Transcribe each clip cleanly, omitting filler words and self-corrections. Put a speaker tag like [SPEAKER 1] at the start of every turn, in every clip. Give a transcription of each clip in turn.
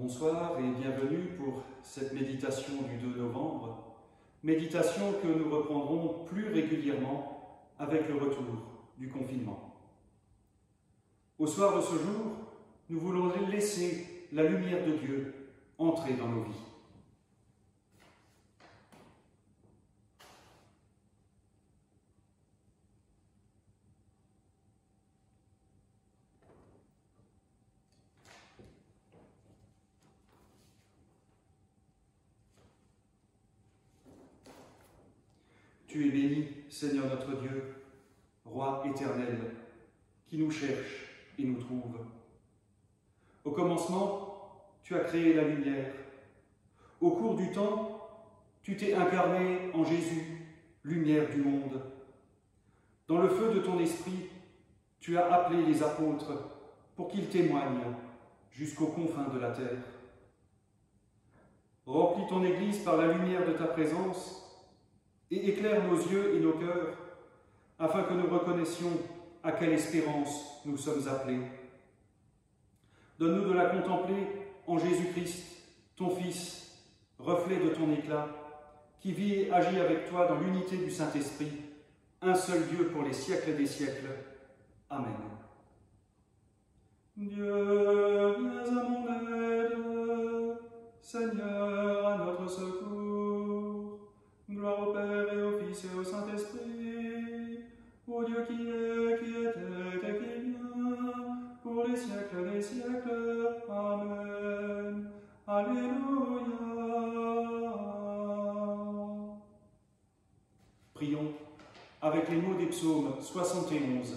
[SPEAKER 1] Bonsoir et bienvenue pour cette méditation du 2 novembre, méditation que nous reprendrons plus régulièrement avec le retour du confinement. Au soir de ce jour, nous voulons laisser la lumière de Dieu entrer dans nos vies. Tu es béni, Seigneur notre Dieu, Roi éternel, qui nous cherche et nous trouve. Au commencement, tu as créé la lumière. Au cours du temps, tu t'es incarné en Jésus, lumière du monde. Dans le feu de ton esprit, tu as appelé les apôtres pour qu'ils témoignent jusqu'aux confins de la terre. Remplis ton Église par la lumière de ta présence et éclaire nos yeux et nos cœurs, afin que nous reconnaissions à quelle espérance nous sommes appelés. Donne-nous de la contempler en Jésus-Christ, ton Fils, reflet de ton éclat, qui vit et agit avec toi dans l'unité du Saint-Esprit, un seul Dieu pour les siècles des siècles. Amen. Dieu, viens à mon aide, Seigneur, à notre secours. Gloire au Père et au Fils et au Saint-Esprit, au Dieu qui était et qui vient, pour les siècles des siècles. Amen. Alléluia. Prions avec les mots des psaumes 71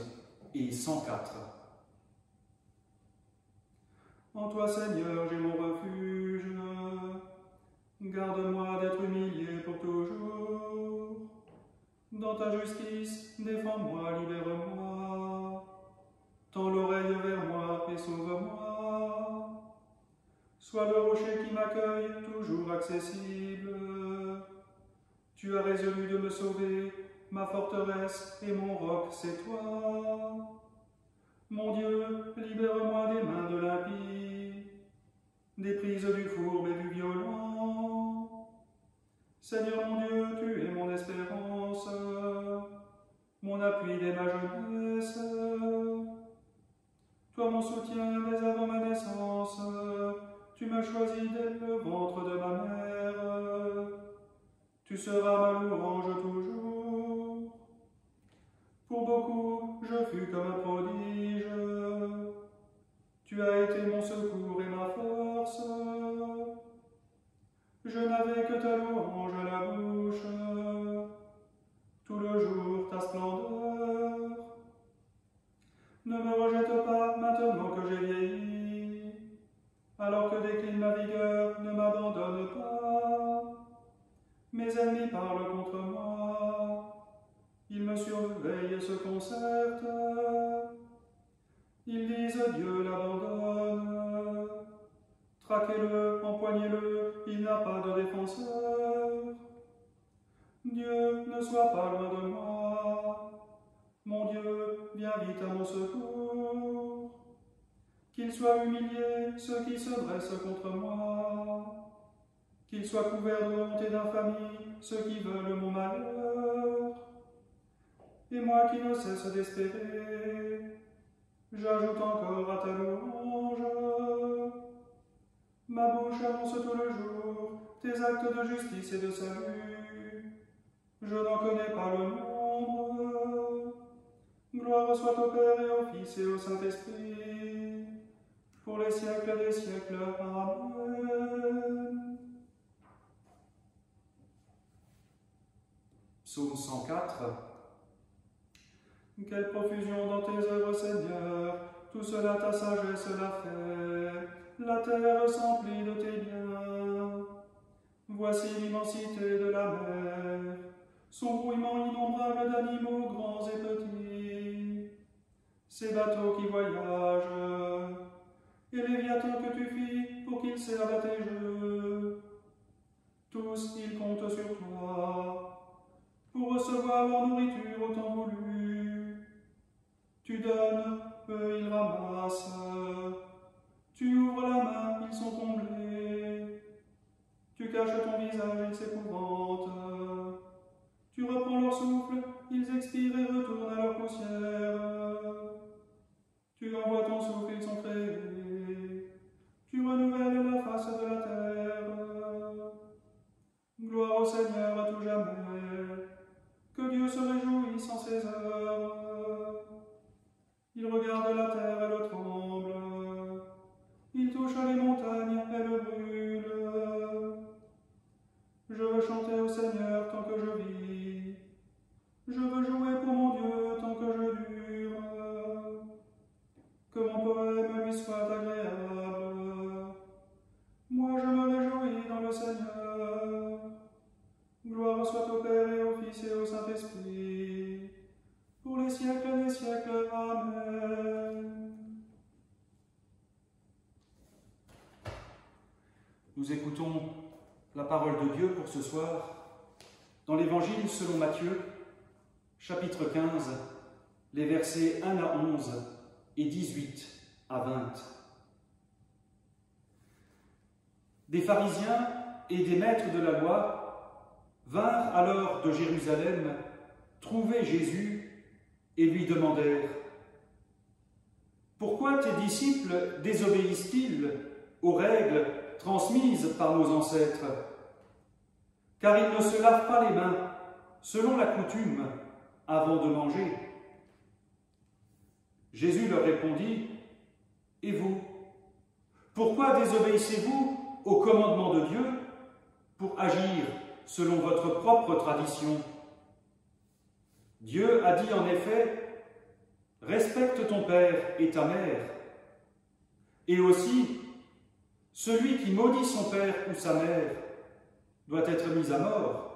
[SPEAKER 1] et 104. En toi, Seigneur, j'ai mon refuge. Garde-moi d'être humilié pour toujours. Dans ta justice, défends-moi, libère-moi. Tends l'oreille vers moi et sauve-moi. Sois le rocher qui m'accueille, toujours accessible. Tu as résolu de me sauver, ma forteresse et mon roc, c'est toi. Mon Dieu, libère-moi des mains de l'impie, des prises du fourbe et du violent. Seigneur mon Dieu, tu es mon espérance, mon appui dès ma jeunesse. Toi mon soutien dès avant ma naissance, tu m'as choisi dès le ventre de ma mère. Tu seras ma louange toujours. Pour beaucoup, je fus comme un prodige. Tu as été mon secours et ma force. Je n'avais que ta louange à la bouche, tout le jour ta splendeur. Ne me rejette pas maintenant que j'ai vieilli, alors que décline ma vigueur, ne m'abandonne pas. Mes ennemis parlent contre moi, ils me surveillent et se concertent. Ils disent Dieu l'abandonne. Traquez-le, empoignez-le, il n'a pas de défenseur. Dieu, ne sois pas loin de moi. Mon Dieu, viens vite à mon secours. Qu'ils soient humiliés, ceux qui se dressent contre moi. Qu'ils soient couverts de honte et d'infamie, ceux qui veulent mon malheur. Et moi qui ne cesse d'espérer, j'ajoute encore à ta louange. Ma bouche annonce tout le jour tes actes de justice et de salut. Je n'en connais pas le nombre. Gloire soit au Père et au Fils et au Saint-Esprit, pour les siècles des siècles. Amen. Psaume 104. Quelle profusion dans tes œuvres, Seigneur, tout cela ta sagesse l'a fait. La terre s'emplit de tes biens. Voici l'immensité de la mer, son grouillement innombrable d'animaux grands et petits, ces bateaux qui voyagent, et les Léviathans que tu fis pour qu'ils servent à tes jeux. Tous ils comptent sur toi, pour recevoir leur nourriture au temps voulu. Tu donnes, eux ils ramassent. Tu ouvres la main, ils sont comblés. Tu caches ton visage, ils s'épouvantent. Tu reprends leur souffle, ils expirent et retournent à leur poussière. Tu envoies ton souffle, ils sont créés. Tu renouvelles la face de la terre. Gloire au Seigneur à tout jamais. Que Dieu se réjouisse en ses œuvres. Il regarde la terre, elle tremble. Il touche les montagnes, elles brûlent. Je veux chanter au Seigneur tant que je vis. Je veux jouer pour mon Dieu tant que je dure. Que mon poème lui soit agréable. Moi je me réjouis dans le Seigneur. Gloire soit au Père et au Fils et au Saint-Esprit, pour les siècles des siècles. Amen. Nous écoutons la parole de Dieu pour ce soir dans l'Évangile selon Matthieu, chapitre 15, les versets 1 à 11 et 18 à 20. Des pharisiens et des maîtres de la loi vinrent alors de Jérusalem trouver Jésus et lui demandèrent : « Pourquoi tes disciples désobéissent-ils aux règles transmises par nos ancêtres ? Car ils ne se lavent pas les mains, selon la coutume, avant de manger. » Jésus leur répondit : « Et vous, pourquoi désobéissez-vous au commandement de Dieu pour agir selon votre propre tradition ? Dieu a dit en effet : respecte ton père et ta mère. Et aussi, celui qui maudit son père ou sa mère doit être mis à mort.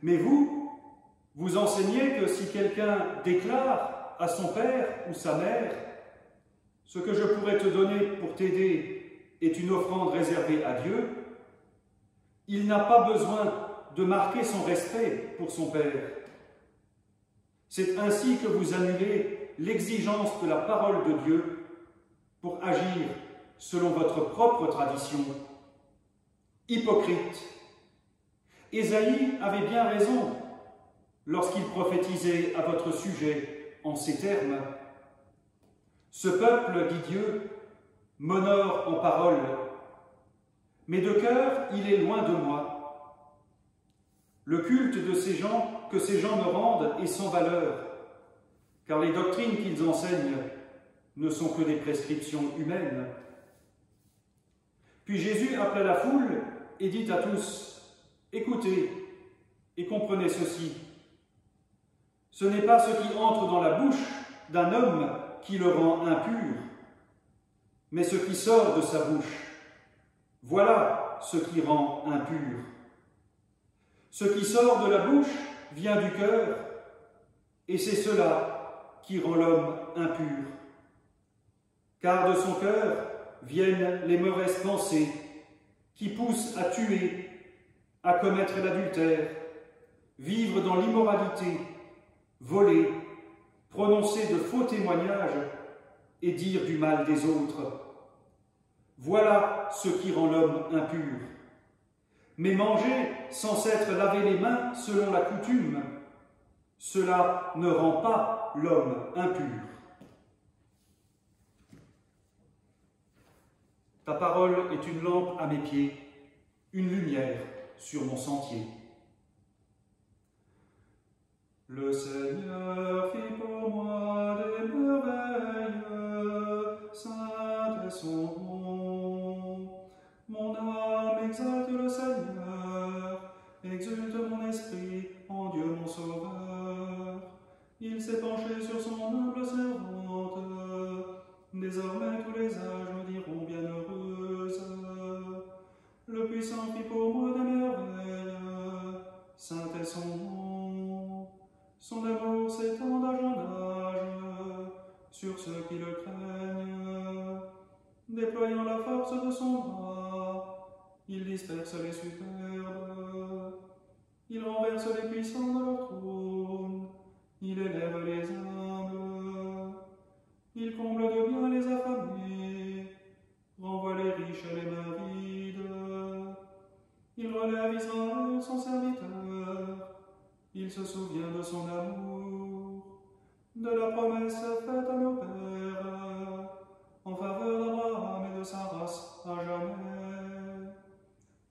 [SPEAKER 1] Mais vous, vous enseignez que si quelqu'un déclare à son père ou sa mère : ce que je pourrais te donner pour t'aider est une offrande réservée à Dieu, il n'a pas besoin de marquer son respect pour son père. C'est ainsi que vous annulez l'exigence de la parole de Dieu pour agir selon votre propre tradition. Hypocrite. Ésaïe avait bien raison lorsqu'il prophétisait à votre sujet en ces termes : « Ce peuple, dit Dieu, m'honore en parole, mais de cœur il est loin de moi. Le culte de ces gens que ces gens me rendent est sans valeur, car les doctrines qu'ils enseignent ne sont que des prescriptions humaines. » Puis Jésus appela la foule et dit à tous : « Écoutez et comprenez ceci. Ce n'est pas ce qui entre dans la bouche d'un homme qui le rend impur, mais ce qui sort de sa bouche. Voilà ce qui rend impur. Ce qui sort de la bouche vient du cœur, et c'est cela qui rend l'homme impur. Car de son cœur viennent les mauvaises pensées qui poussent à tuer, à commettre l'adultère, vivre dans l'immoralité, voler, prononcer de faux témoignages et dire du mal des autres. Voilà ce qui rend l'homme impur. Mais manger sans s'être lavé les mains selon la coutume, cela ne rend pas l'homme impur. » Ta parole est une lampe à mes pieds, une lumière sur mon sentier. Le Seigneur fit pour moi des merveilles, saint est son nom. Mon âme exalte le Seigneur, exulte mon esprit en Dieu mon Sauveur. Il s'est penché sur son humble servante, désormais tous les âges me diront bienheureuse. Le puissant fit pour moi des merveilles, saint est son nom. Son amour s'étend d'âge en âge sur ceux qui le craignent. Déployant la force de son bras, il disperse les superbes. Il renverse les puissants de leur trône, il élève les humbles. Il comble de bien les affamés, renvoie les riches et les mains vides. Il relève Israël, son serviteur. Il se souvient de son amour, de la promesse faite à nos pères, en faveur d'Abraham et de sa race à jamais.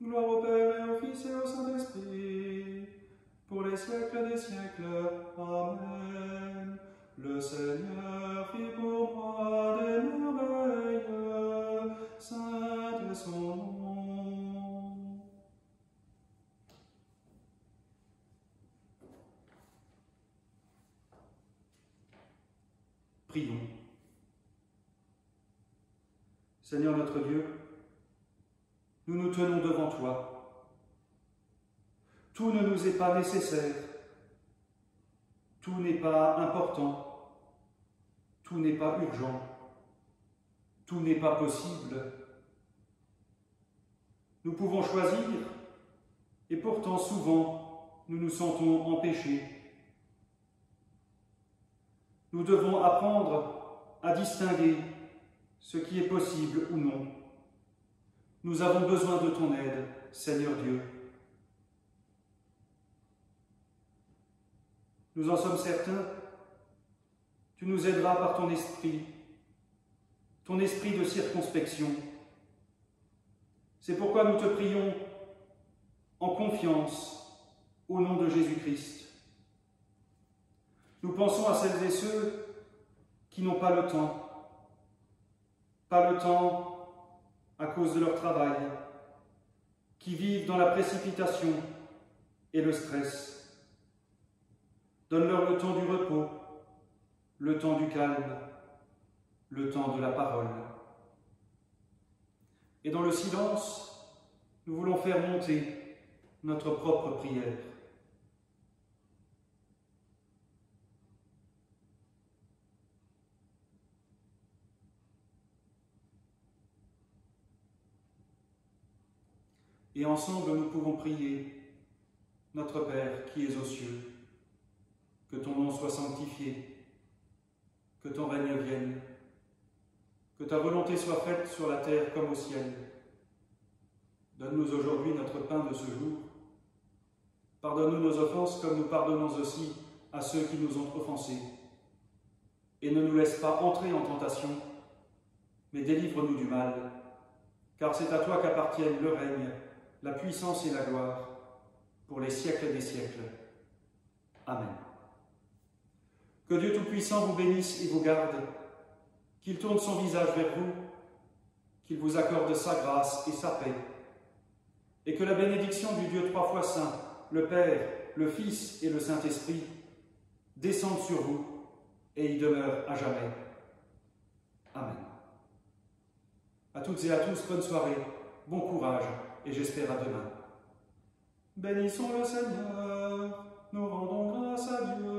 [SPEAKER 1] Gloire au Père et au Fils et au Saint-Esprit, pour les siècles des siècles. Amen. Le Seigneur fit pour moi des merveilles, saint est son nom. Prions. Seigneur notre Dieu, nous nous tenons devant toi. Tout ne nous est pas nécessaire, tout n'est pas important, tout n'est pas urgent, tout n'est pas possible. Nous pouvons choisir, et pourtant souvent nous nous sentons empêchés. Nous devons apprendre à distinguer ce qui est possible ou non. Nous avons besoin de ton aide, Seigneur Dieu. Nous en sommes certains, tu nous aideras par ton esprit de circonspection. C'est pourquoi nous te prions en confiance au nom de Jésus-Christ. Nous pensons à celles et ceux qui n'ont pas le temps à cause de leur travail, qui vivent dans la précipitation et le stress. Donne-leur le temps du repos, le temps du calme, le temps de la parole. Et dans le silence, nous voulons faire monter notre propre prière. Et ensemble, nous pouvons prier, notre Père qui es aux cieux, que ton nom soit sanctifié, que ton règne vienne, que ta volonté soit faite sur la terre comme au ciel. Donne-nous aujourd'hui notre pain de ce jour. Pardonne-nous nos offenses comme nous pardonnons aussi à ceux qui nous ont offensés. Et ne nous laisse pas entrer en tentation, mais délivre-nous du mal, car c'est à toi qu'appartiennent le règne, la puissance et la gloire, pour les siècles des siècles. Amen. Que Dieu Tout-Puissant vous bénisse et vous garde, qu'il tourne son visage vers vous, qu'il vous accorde sa grâce et sa paix, et que la bénédiction du Dieu trois fois saint, le Père, le Fils et le Saint-Esprit, descende sur vous et y demeure à jamais. Amen. À toutes et à tous, bonne soirée, bon courage, et j'espère à demain. Bénissons le Seigneur, nous rendons grâce à Dieu.